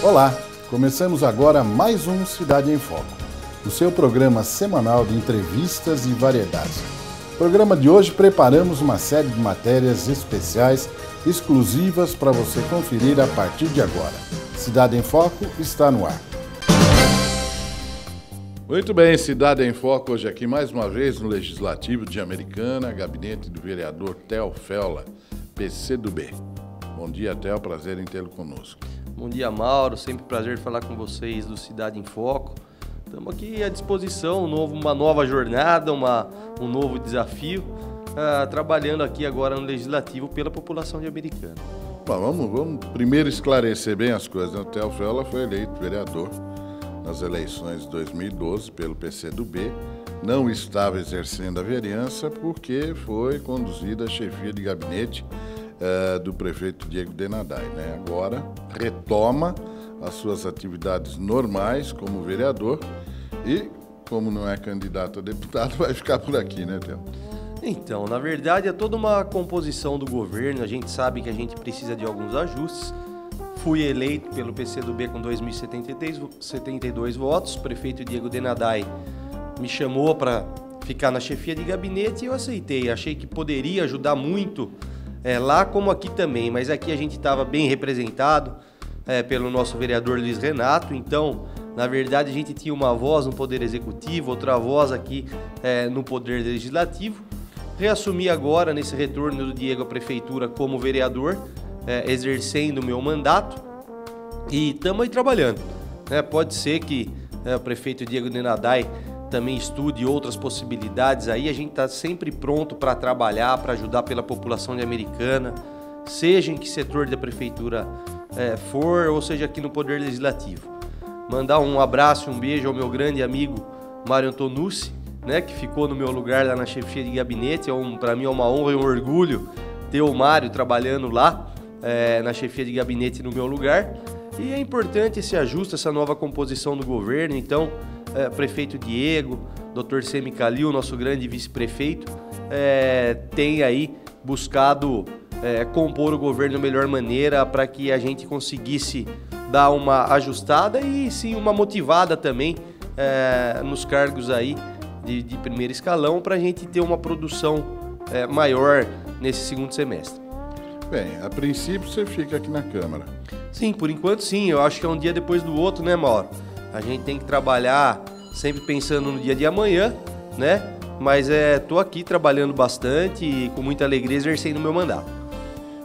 Olá, começamos agora mais um Cidade em Foco, o seu programa semanal de entrevistas e variedades. No programa de hoje preparamos uma série de matérias especiais, exclusivas para você conferir a partir de agora. Cidade em Foco está no ar. Muito bem, Cidade em Foco hoje aqui mais uma vez no Legislativo de Americana, gabinete do vereador Theo Feola, PCdoB. Bom dia, Theo, prazer em tê-lo conosco. Bom dia, Mauro, sempre prazer falar com vocês do Cidade em Foco. Estamos aqui à disposição, uma nova jornada, um novo desafio, trabalhando aqui agora no Legislativo pela população de Americana. Bom, vamos primeiro esclarecer bem as coisas. O Theo Feola foi eleito vereador nas eleições de 2012 pelo PCdoB, não estava exercendo a vereança porque foi conduzida a chefia de gabinete do prefeito Diego Denadai, né? Agora retoma as suas atividades normais como vereador e, como não é candidato a deputado, vai ficar por aqui, né, Theo? Então, na verdade, é toda uma composição do governo, a gente sabe que a gente precisa de alguns ajustes. Fui eleito pelo PCdoB com 2.072 votos, o prefeito Diego Denadai me chamou para ficar na chefia de gabinete e eu aceitei, achei que poderia ajudar muito lá como aqui também, mas aqui a gente estava bem representado pelo nosso vereador Luiz Renato, então, na verdade, a gente tinha uma voz no Poder Executivo, outra voz aqui no Poder Legislativo. Reassumi agora, nesse retorno do Diego à Prefeitura como vereador, exercendo o meu mandato e estamos aí trabalhando. Pode ser que o prefeito Diego Denadai também estude outras possibilidades aí, a gente está sempre pronto para trabalhar, para ajudar pela população de Americana, seja em que setor da prefeitura for, ou seja aqui no Poder Legislativo. Mandar um abraço e um beijo ao meu grande amigo Mário Antonucci, que ficou no meu lugar lá na chefia de gabinete. Para mim é uma honra e um orgulho ter o Mário trabalhando lá na chefia de gabinete no meu lugar. E é importante esse ajuste, essa nova composição do governo. Então, prefeito Diego, Dr. Semi Calil, nosso grande vice-prefeito, tem aí buscado compor o governo da melhor maneira para que a gente conseguisse dar uma ajustada e sim uma motivada também nos cargos aí de primeiro escalão para a gente ter uma produção maior nesse segundo semestre. Bem, a princípio você fica aqui na Câmara. Sim, por enquanto sim, eu acho que é um dia depois do outro, né, Mauro? A gente tem que trabalhar sempre pensando no dia de amanhã, né? Mas tô aqui trabalhando bastante e com muita alegria exercendo o meu mandato.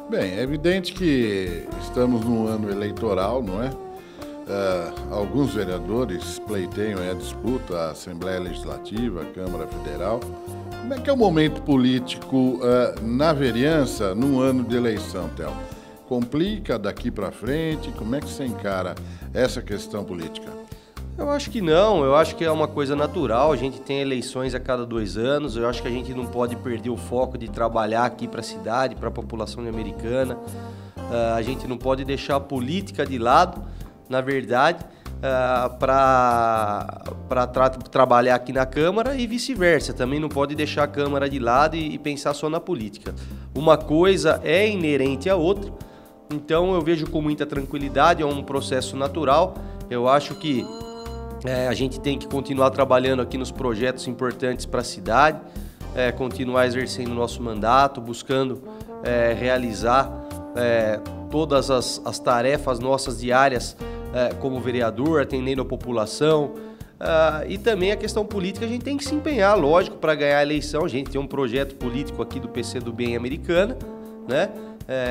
Bem, é evidente que estamos num ano eleitoral, não é? Alguns vereadores pleiteiam a disputa, a Assembleia Legislativa, a Câmara Federal. Como é que é o momento político na vereança num ano de eleição, Theo? Complica daqui para frente? Como é que você encara essa questão política? Eu acho que não, eu acho que é uma coisa natural, a gente tem eleições a cada 2 anos, eu acho que a gente não pode perder o foco de trabalhar aqui para a cidade, para a população americana, a gente não pode deixar a política de lado, na verdade, para trabalhar aqui na Câmara e vice-versa, também não pode deixar a Câmara de lado e pensar só na política. Uma coisa é inerente à outra, então eu vejo com muita tranquilidade, é um processo natural, eu acho que a gente tem que continuar trabalhando aqui nos projetos importantes para a cidade, continuar exercendo o nosso mandato, buscando realizar todas as tarefas nossas diárias como vereador, atendendo a população. E também a questão política, a gente tem que se empenhar, lógico, para ganhar a eleição. A gente tem um projeto político aqui do PCdoB em Americana, né?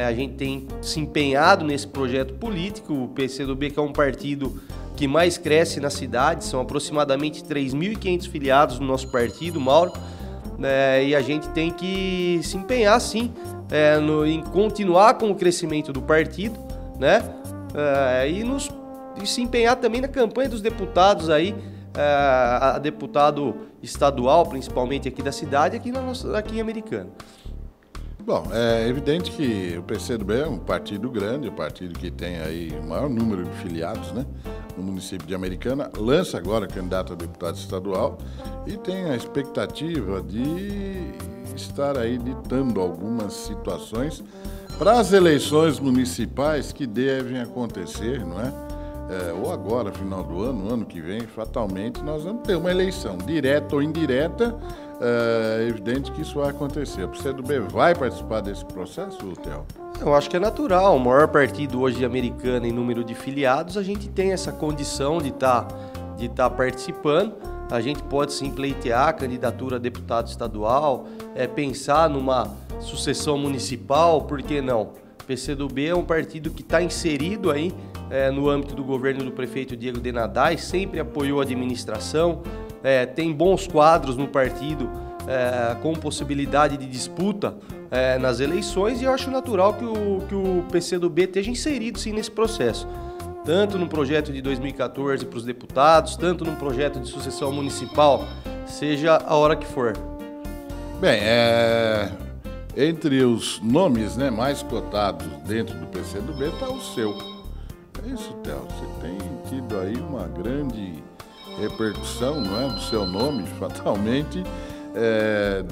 A gente tem se empenhado nesse projeto político. O PCdoB, que é um partido que mais cresce na cidade, são aproximadamente 3.500 filiados no nosso partido, Mauro, e a gente tem que se empenhar, sim, em continuar com o crescimento do partido, né? E se empenhar também na campanha dos deputados aí, a deputado estadual, principalmente aqui da cidade, aqui em Americana. Bom, é evidente que o PCdoB é um partido grande, um partido que tem aí o maior número de filiados, né, no município de Americana, lança agora candidato a deputado estadual e tem a expectativa de estar aí ditando algumas situações para as eleições municipais que devem acontecer, não é? ou agora, final do ano que vem, fatalmente, nós vamos ter uma eleição, direta ou indireta. É evidente que isso vai acontecer. O PCdoB vai participar desse processo, Theo? Eu acho que é natural. O maior partido hoje americano em número de filiados, a gente tem essa condição de tá participando. A gente pode sim pleitear a candidatura a deputado estadual, pensar numa sucessão municipal, por que não? O PCdoB é um partido que está inserido aí no âmbito do governo do prefeito Diego Denadai, sempre apoiou a administração, tem bons quadros no partido com possibilidade de disputa nas eleições, e eu acho natural que o PCdoB esteja inserido sim nesse processo, tanto no projeto de 2014 para os deputados, tanto no projeto de sucessão municipal, seja a hora que for. Bem, entre os nomes, né, mais cotados dentro do PCdoB está o seu. É isso, Theo. Você tem tido aí uma grande repercussão, não é, do seu nome, fatalmente.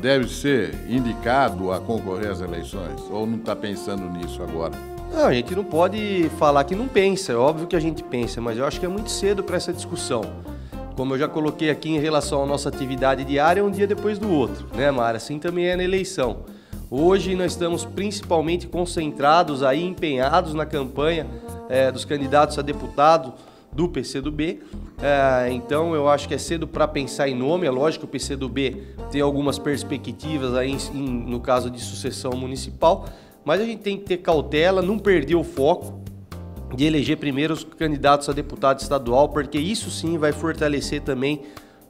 Deve ser indicado a concorrer às eleições? Ou não está pensando nisso agora? Não, a gente não pode falar que não pensa, é óbvio que a gente pensa, mas eu acho que é muito cedo para essa discussão. Como eu já coloquei aqui em relação à nossa atividade diária, um dia depois do outro, né, Mara? Assim também é na eleição. Hoje nós estamos principalmente concentrados aí, empenhados na campanha dos candidatos a deputado do PCdoB. Então eu acho que é cedo para pensar em nome. É lógico que o PCdoB tem algumas perspectivas aí no caso de sucessão municipal, mas a gente tem que ter cautela, não perder o foco de eleger primeiro os candidatos a deputado estadual, porque isso sim vai fortalecer também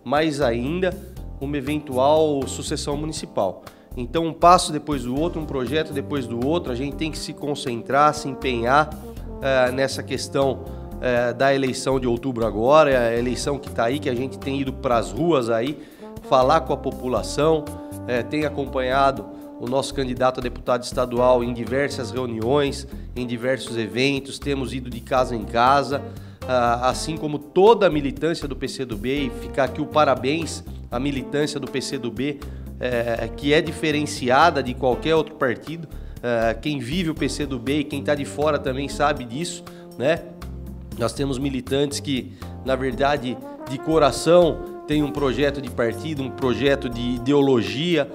mais ainda uma eventual sucessão municipal. Então, um passo depois do outro, um projeto depois do outro, a gente tem que se concentrar, se empenhar nessa questão da eleição de outubro agora, a eleição que está aí, que a gente tem ido para as ruas aí, falar com a população, tem acompanhado o nosso candidato a deputado estadual em diversas reuniões, em diversos eventos, temos ido de casa em casa, assim como toda a militância do PCdoB, e ficar aqui o parabéns à militância do PCdoB, que é diferenciada de qualquer outro partido. Quem vive o PCdoB e quem está de fora também sabe disso, né? Nós temos militantes que, na verdade, de coração, têm um projeto de partido, um projeto de ideologia.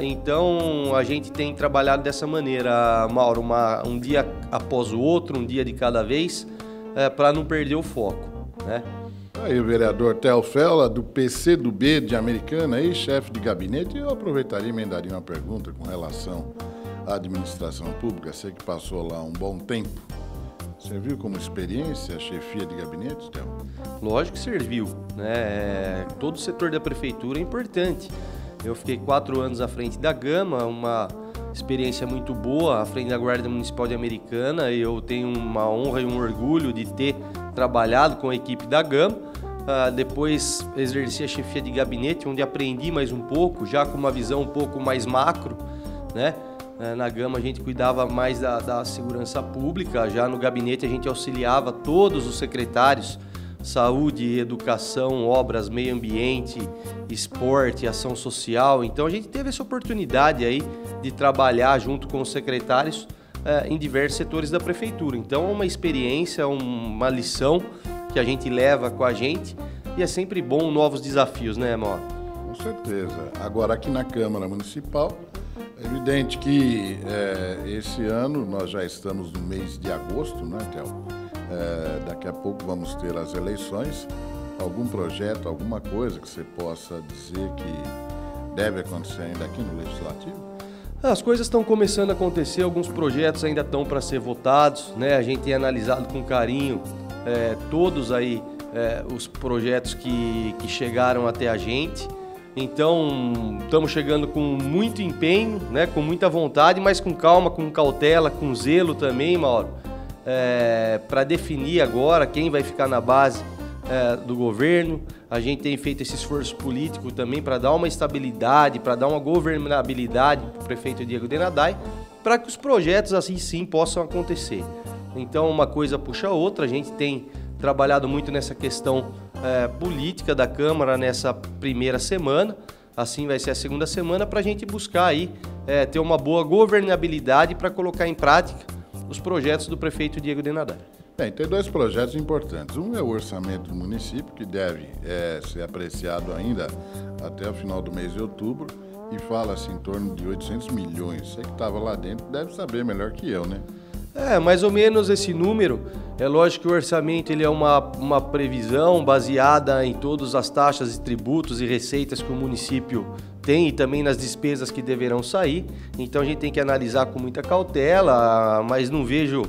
Então a gente tem trabalhado dessa maneira, Mauro, um dia após o outro, um dia de cada vez, para não perder o foco, né? Aí o vereador Theo Fella, do PCdoB de Americana, aí, chefe de gabinete. Eu aproveitaria e emendaria uma pergunta com relação à administração pública. Sei que passou lá um bom tempo. Serviu como experiência a chefia de gabinete, Theo? Lógico que serviu, né? Todo o setor da prefeitura é importante. Eu fiquei 4 anos à frente da Gama, uma experiência muito boa à frente da Guarda Municipal de Americana. Eu tenho uma honra e um orgulho de ter trabalhado com a equipe da Gama. Depois exerci a chefia de gabinete, onde aprendi mais um pouco, já com uma visão um pouco mais macro, né? Na Gama a gente cuidava mais da segurança pública, já no gabinete a gente auxiliava todos os secretários, saúde, educação, obras, meio ambiente, esporte, ação social. Então a gente teve essa oportunidade aí de trabalhar junto com os secretários em diversos setores da prefeitura. Então é uma experiência, uma lição que a gente leva com a gente, e é sempre bom novos desafios, né, Mauro? Com certeza. Agora aqui na Câmara Municipal, é evidente que esse ano nós já estamos no mês de agosto, né, Theo? Daqui a pouco vamos ter as eleições. Algum projeto, alguma coisa que você possa dizer que deve acontecer ainda aqui no Legislativo? As coisas estão começando a acontecer, alguns projetos ainda estão para ser votados, né? A gente tem analisado com carinho todos aí os projetos que chegaram até a gente. Então, estamos chegando com muito empenho, né? Com muita vontade, mas com calma, com cautela, com zelo também, Mauro, para definir agora quem vai ficar na base do governo. A gente tem feito esse esforço político também para dar uma estabilidade, para dar uma governabilidade para o prefeito Diego Denadai, para que os projetos assim sim possam acontecer. Então uma coisa puxa a outra, a gente tem trabalhado muito nessa questão política da Câmara nessa primeira semana, assim vai ser a segunda semana, para a gente buscar aí ter uma boa governabilidade para colocar em prática os projetos do prefeito Diego Denadai. Bem, tem dois projetos importantes. Um é o orçamento do município, que deve ser apreciado ainda até o final do mês de outubro, e fala-se em torno de 800 milhões. Você que estava lá dentro deve saber melhor que eu, né? Mais ou menos esse número. É lógico que o orçamento ele é uma previsão baseada em todas as taxas e tributos e receitas que o município tem e também nas despesas que deverão sair. Então a gente tem que analisar com muita cautela, mas não vejo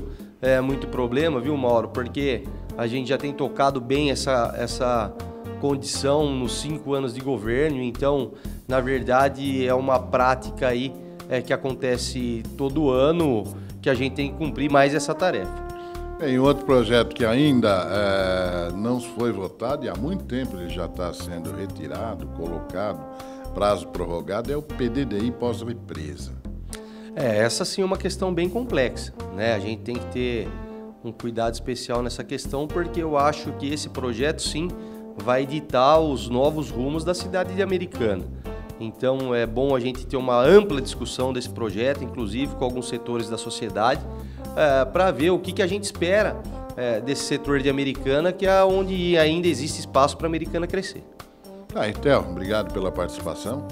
muito problema, viu, Mauro? Porque a gente já tem tocado bem essa condição nos 5 anos de governo. Então, na verdade, é uma prática aí que acontece todo ano, que a gente tem que cumprir mais essa tarefa. Em outro projeto que ainda não foi votado e há muito tempo ele já está sendo retirado, colocado, prazo prorrogado, é o PDDI pós-represa. Essa sim é uma questão bem complexa, né? A gente tem que ter um cuidado especial nessa questão, porque eu acho que esse projeto sim vai ditar os novos rumos da cidade de Americana. Então é bom a gente ter uma ampla discussão desse projeto, inclusive com alguns setores da sociedade, para ver o que a gente espera desse setor de Americana, que é onde ainda existe espaço para a Americana crescer. Theo, obrigado pela participação.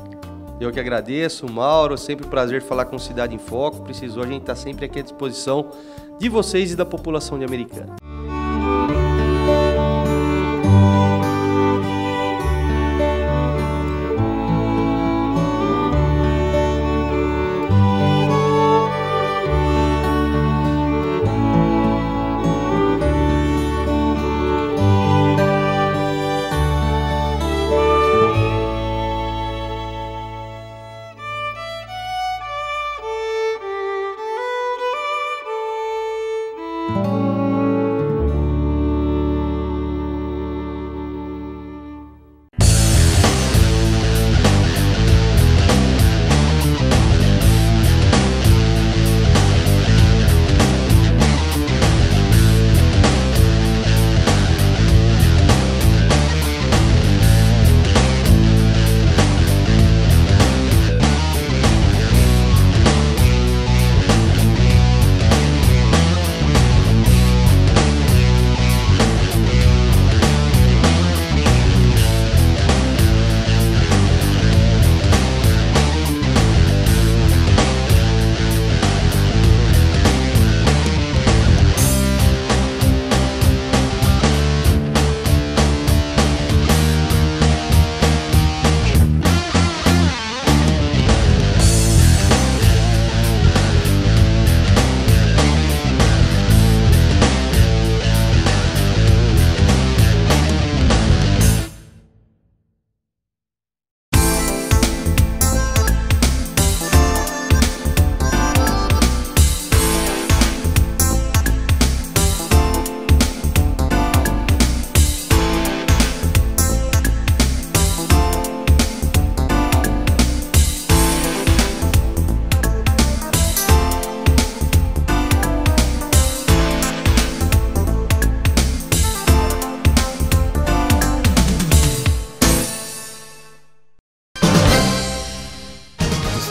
Eu que agradeço, Mauro, sempre um prazer falar com Cidade em Foco. Precisou, a gente está sempre aqui à disposição de vocês e da população de Americana.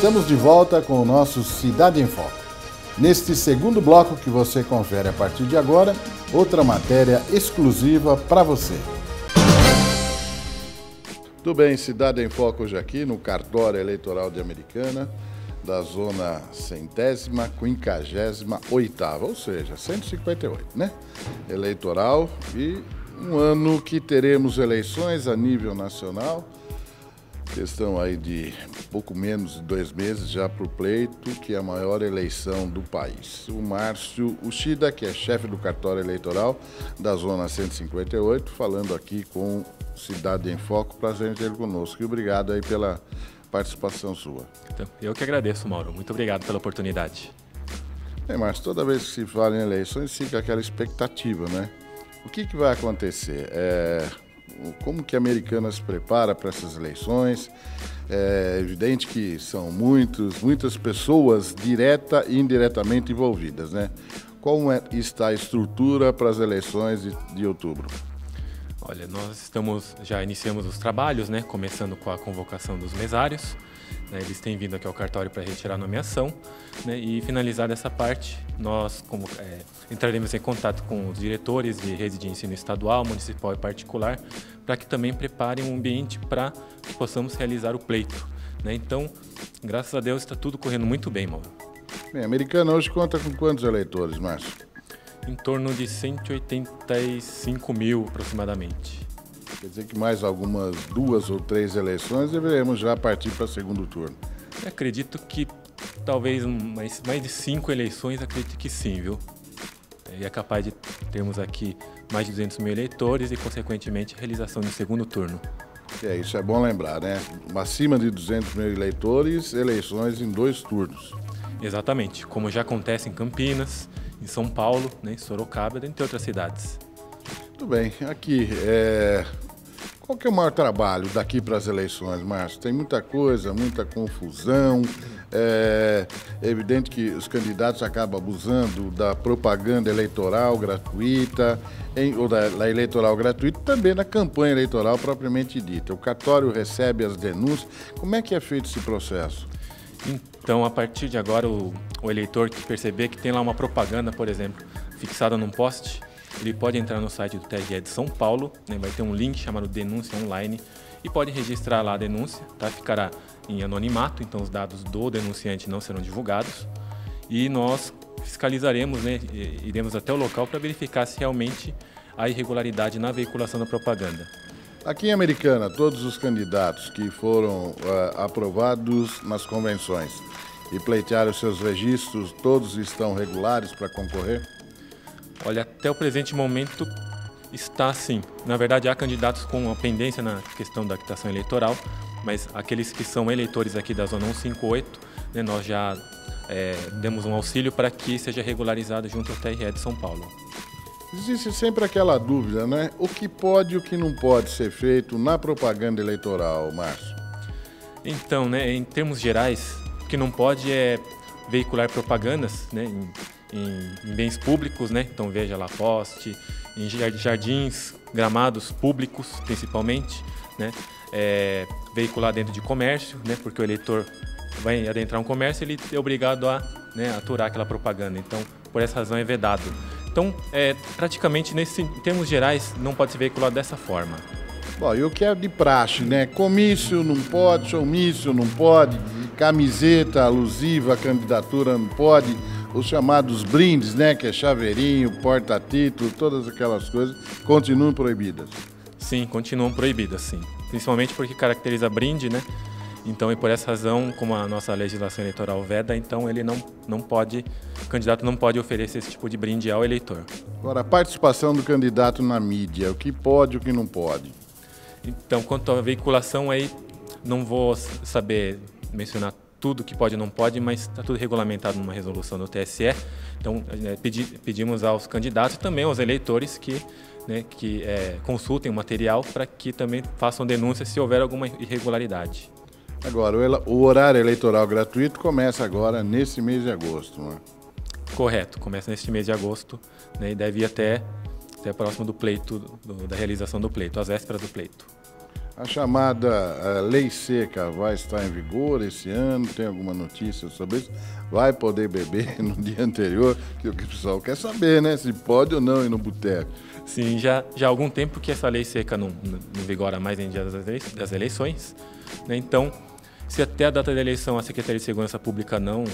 Estamos de volta com o nosso Cidade em Foco. Neste segundo bloco que você confere a partir de agora, outra matéria exclusiva para você. Tudo bem, Cidade em Foco hoje aqui no cartório eleitoral de Americana, da zona 158ª, ou seja, 158, né? Eleitoral, e um ano que teremos eleições a nível nacional. Questão aí de pouco menos de 2 meses já para o pleito, que é a maior eleição do país. O Márcio Uchida, que é chefe do cartório eleitoral da zona 158, falando aqui com Cidade em Foco. Prazer em ter conosco e obrigado aí pela participação sua. Então, eu que agradeço, Mauro. Muito obrigado pela oportunidade. Márcio, toda vez que se fala em eleições fica aquela expectativa, né? O que vai acontecer? Como que a Americana se prepara para essas eleições? É evidente que são muitas pessoas direta e indiretamente envolvidas, né? Como está a estrutura para as eleições de outubro? Olha, nós já iniciamos os trabalhos, né, começando com a convocação dos mesários. Né, eles têm vindo aqui ao cartório para retirar a nomeação, né, e finalizar essa parte, nós entraremos em contato com os diretores de rede de ensino estadual, municipal e particular, para que também preparem um ambiente para que possamos realizar o pleito. Né? Então, graças a Deus, está tudo correndo muito bem, Mauro. Bem, a Americana hoje conta com quantos eleitores, Márcio? Em torno de 185 mil, aproximadamente. Quer dizer que mais algumas 2 ou 3 eleições deveremos já partir para o segundo turno. Eu acredito que talvez mais de 5 eleições, acredito que sim, viu? E é capaz de termos aqui mais de 200 mil eleitores e, consequentemente, a realização do segundo turno. Isso é bom lembrar, né? Acima de 200 mil eleitores, eleições em 2 turnos. Exatamente, como já acontece em Campinas, em São Paulo, né, em Sorocaba, dentre outras cidades. Tudo bem. Aqui, qual que é o maior trabalho daqui para as eleições, Márcio? Tem muita coisa, muita confusão. É evidente que os candidatos acabam abusando da propaganda eleitoral gratuita, ou da eleitoral gratuita, também na campanha eleitoral propriamente dita. O cartório recebe as denúncias. Como é que é feito esse processo? Então, a partir de agora, o eleitor que perceber que tem lá uma propaganda, por exemplo, fixada num poste, ele pode entrar no site do TRE de São Paulo, né, vai ter um link chamado Denúncia Online e pode registrar lá a denúncia, tá? Ficará em anonimato, então os dados do denunciante não serão divulgados e nós fiscalizaremos, né, iremos até o local para verificar se realmente há irregularidade na veiculação da propaganda. Aqui em Americana, todos os candidatos que foram aprovados nas convenções e pleitearam seus registros, todos estão regulares para concorrer? Olha, até o presente momento está sim. Na verdade, há candidatos com uma pendência na questão da quitação eleitoral, mas aqueles que são eleitores aqui da Zona 158, né, nós já demos um auxílio para que seja regularizado junto ao TRE de São Paulo. Existe sempre aquela dúvida, né? O que pode e o que não pode ser feito na propaganda eleitoral, Márcio? Então, né, em termos gerais, o que não pode é veicular propagandas, né, em bens públicos, né? Então veja lá poste, em jardins, gramados públicos principalmente, né? Veicular dentro de comércio, né? Porque o eleitor vai adentrar um comércio, ele é obrigado a, né, aturar aquela propaganda. Então, por essa razão é vedado. Então, praticamente em termos gerais, não pode ser veiculado dessa forma. Bom, e o que é de praxe, né? Comício não pode, showmício não pode, camiseta alusiva à candidatura não pode, os chamados brindes, né? Que é chaveirinho, porta-título, todas aquelas coisas, continuam proibidas. Sim, continuam proibidas, sim. Principalmente porque caracteriza brinde, né? Então, e por essa razão, como a nossa legislação eleitoral veda, então ele não pode, o candidato não pode oferecer esse tipo de brinde ao eleitor. Agora, a participação do candidato na mídia, o que pode e o que não pode? Então, quanto à veiculação, aí não vou saber mencionar tudo que pode e não pode, mas está tudo regulamentado numa resolução do TSE. Então, pedimos aos candidatos e também aos eleitores que consultem o material para que também façam denúncia se houver alguma irregularidade. Agora, o horário eleitoral gratuito começa agora nesse mês de agosto, não é? Correto, começa neste mês de agosto, né, e deve ir até próximo do pleito, da realização do pleito, às vésperas do pleito. A chamada lei seca vai estar em vigor esse ano? Tem alguma notícia sobre isso? Vai poder beber no dia anterior? Que o pessoal quer saber, né? Se pode ou não ir no boteco. Sim, já há algum tempo que essa lei seca não vigora mais em dia das eleições, né? Então, se até a data da eleição a Secretaria de Segurança Pública não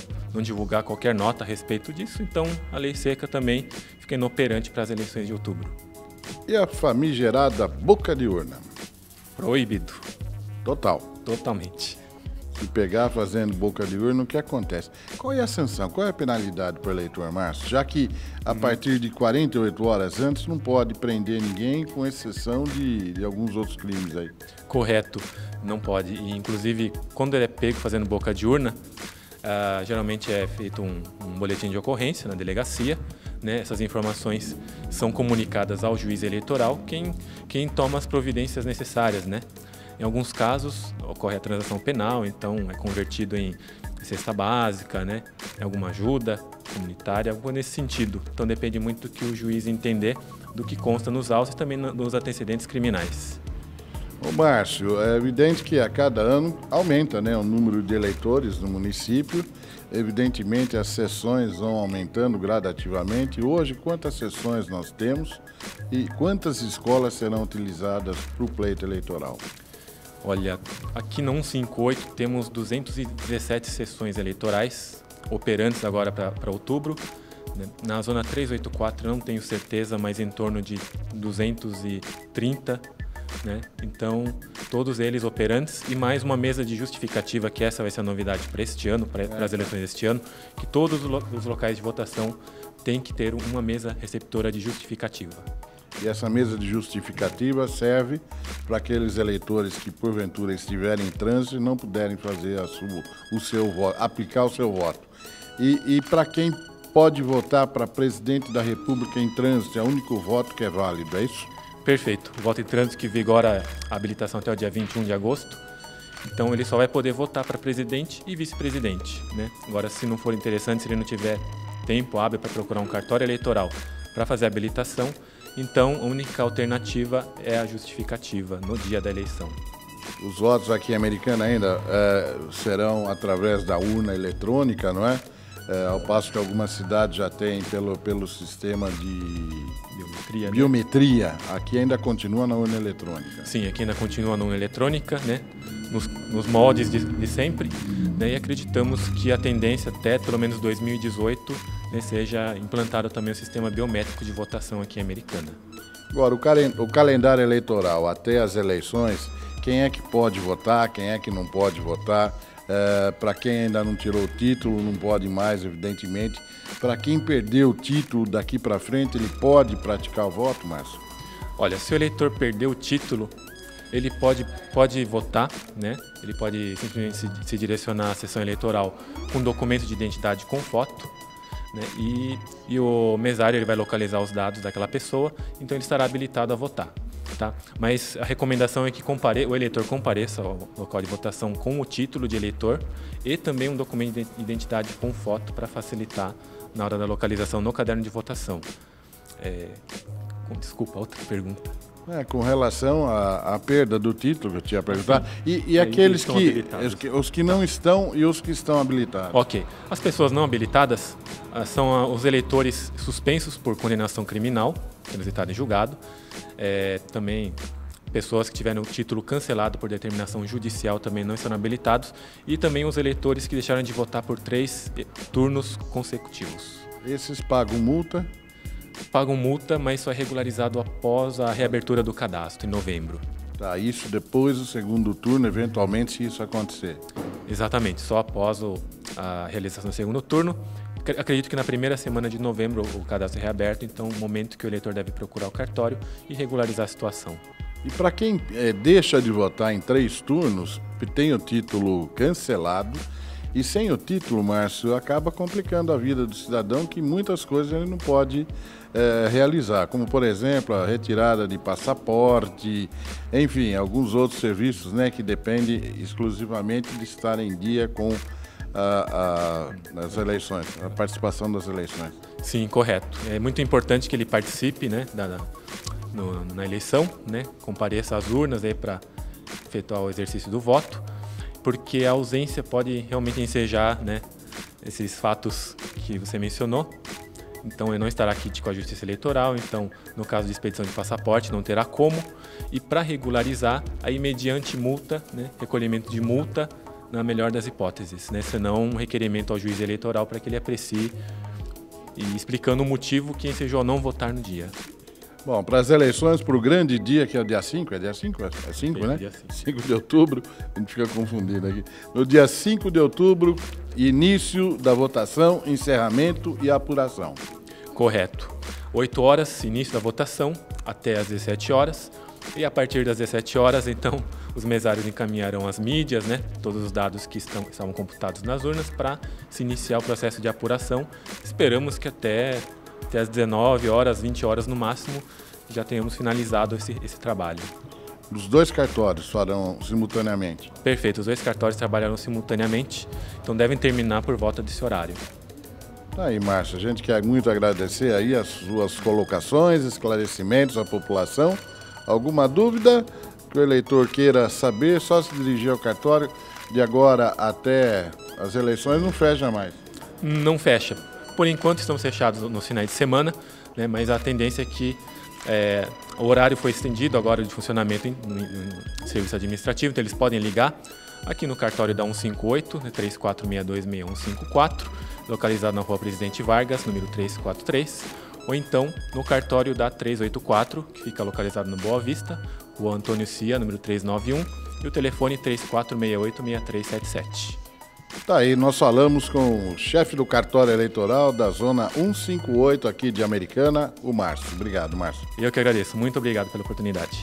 divulgar qualquer nota a respeito disso, então a lei seca também fica inoperante para as eleições de outubro. E a famigerada boca de urna? Proibido. Total. Totalmente. Se pegar fazendo boca de urna, o que acontece? Qual é a sanção? Qual é a penalidade para o eleitor, Márcio? Já que a partir de 48 horas antes não pode prender ninguém, com exceção de alguns outros crimes aí. Correto, não pode. E, inclusive, quando ele é pego fazendo boca de urna, geralmente é feito um boletim de ocorrência na delegacia, né? Essas informações são comunicadas ao juiz eleitoral, quem toma as providências necessárias, né? Em alguns casos, ocorre a transação penal, então é convertido em cesta básica, né? Alguma ajuda comunitária, algo nesse sentido. Então depende muito do que o juiz entender do que consta nos autos e também nos antecedentes criminais. Ô Márcio, é evidente que a cada ano aumenta, né, o número de eleitores no município. Evidentemente as sessões vão aumentando gradativamente. Hoje, quantas sessões nós temos e quantas escolas serão utilizadas para o pleito eleitoral? Olha, aqui no 158 temos 217 sessões eleitorais operantes agora para outubro. Na zona 384 não tenho certeza, mas em torno de 230, né? Então, todos eles operantes e mais uma mesa de justificativa, que essa vai ser a novidade para este ano, para as eleições deste ano, que todos os locais de votação têm que ter uma mesa receptora de justificativa. E essa mesa de justificativa serve para aqueles eleitores que porventura estiverem em trânsito e não puderem fazer o seu voto, aplicar o seu voto. E para quem pode votar para presidente da República em trânsito, é o único voto que é válido, é isso? Perfeito. O voto em trânsito que vigora a habilitação até o dia 21 de agosto. Então ele só vai poder votar para presidente e vice-presidente, né? Agora, se não for interessante, se ele não tiver tempo hábil para procurar um cartório eleitoral para fazer a habilitação, então a única alternativa é a justificativa no dia da eleição. Os votos aqui em Americana ainda serão através da urna eletrônica, não é? Ao passo que algumas cidades já têm pelo sistema de biometria. Aqui ainda continua na urna eletrônica. Sim, aqui ainda continua na urna eletrônica, né? Nos moldes de sempre, né? E acreditamos que a tendência até pelo menos 2018, né, seja implantado também o sistema biométrico de votação aqui em Americana. Agora, o calendário eleitoral até as eleições, quem é que pode votar, quem é que não pode votar? Para quem ainda não tirou o título, não pode mais, evidentemente. Para quem perdeu o título daqui para frente, ele pode praticar o voto, Márcio? Olha, se o eleitor perdeu o título, ele pode votar, né? Ele pode simplesmente se direcionar à sessão eleitoral com documento de identidade com foto, né? E o mesário ele vai localizar os dados daquela pessoa, então ele estará habilitado a votar. Tá? Mas a recomendação é que o eleitor compareça ao local de votação com o título de eleitor e também um documento de identidade com foto para facilitar na hora da localização no caderno de votação. Desculpa, outra pergunta. Com relação à perda do título, que eu tinha perguntado, e aqueles os que não estão e os que estão habilitados. Ok. As pessoas não habilitadas são os eleitores suspensos por condenação criminal, transitado em julgado, também pessoas que tiveram o título cancelado por determinação judicial também não estão habilitados, e também os eleitores que deixaram de votar por 3 turnos consecutivos. Esses pagam multa? Pagam multa, mas só é regularizado após a reabertura do cadastro, em novembro. Tá, isso depois do segundo turno, eventualmente, se isso acontecer. Exatamente, só após a realização do segundo turno. Acredito que na primeira semana de novembro o cadastro é reaberto, então é o momento que o eleitor deve procurar o cartório e regularizar a situação. E para quem deixa de votar em 3 turnos, tem o título cancelado, e sem o título, Márcio, acaba complicando a vida do cidadão, que muitas coisas ele não pode realizar, como, por exemplo, a retirada de passaporte, enfim, alguns outros serviços, né, que dependem exclusivamente de estar em dia com as eleições, a participação das eleições. Sim, correto. É muito importante que ele participe, né, na eleição, né, compareça às urnas para efetuar o exercício do voto, porque a ausência pode realmente ensejar, né, esses fatos que você mencionou. Então, ele não estará aqui com a Justiça Eleitoral, então, no caso de expedição de passaporte, não terá como. E para regularizar, aí mediante multa, né, recolhimento de multa, na melhor das hipóteses, né, senão um requerimento ao juiz eleitoral para que ele aprecie e explicando o motivo que ensejou a não votar no dia. Bom, para as eleições, para o grande dia, que é o dia 5, é dia 5? É 5, né? Dia 5. 5 de outubro, a gente fica confundido aqui. No dia 5 de outubro, início da votação, encerramento e apuração. Correto. 8 horas, início da votação, até às 17 horas. E a partir das 17 horas, então, os mesários encaminharão as mídias, né, todos os dados que estavam computados nas urnas para se iniciar o processo de apuração. Esperamos que até às 19 horas, 20 horas no máximo, já tenhamos finalizado esse trabalho. Os 2 cartórios farão simultaneamente? Perfeito, os 2 cartórios trabalharão simultaneamente, então devem terminar por volta desse horário. Aí, Márcio, a gente quer muito agradecer aí as suas colocações, esclarecimentos à população. Alguma dúvida que o eleitor queira saber, só se dirigir ao cartório. De agora até as eleições não fecha mais. Não fecha. Por enquanto estamos fechados nos finais de semana, né, mas a tendência é que o horário foi estendido agora de funcionamento em serviço administrativo, então eles podem ligar aqui no cartório da 158, né, 34626154, localizado na Rua Presidente Vargas, número 343, ou então no cartório da 384, que fica localizado no Boa Vista, Rua Antônio Cia, número 391, e o telefone 3468-6377. Tá aí, nós falamos com o chefe do cartório eleitoral da Zona 158 aqui de Americana, o Márcio. Obrigado, Márcio. Eu que agradeço. Muito obrigado pela oportunidade.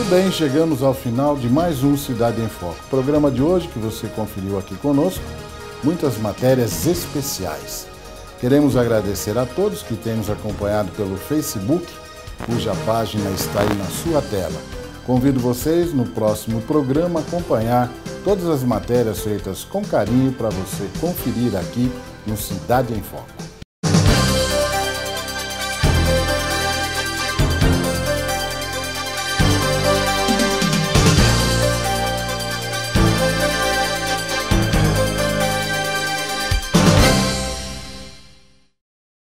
Bem, chegamos ao final de mais um Cidade em Foco. O programa de hoje que você conferiu aqui conosco, muitas matérias especiais. Queremos agradecer a todos que têm nos acompanhado pelo Facebook, cuja página está aí na sua tela. Convido vocês no próximo programa a acompanhar todas as matérias feitas com carinho para você conferir aqui no Cidade em Foco.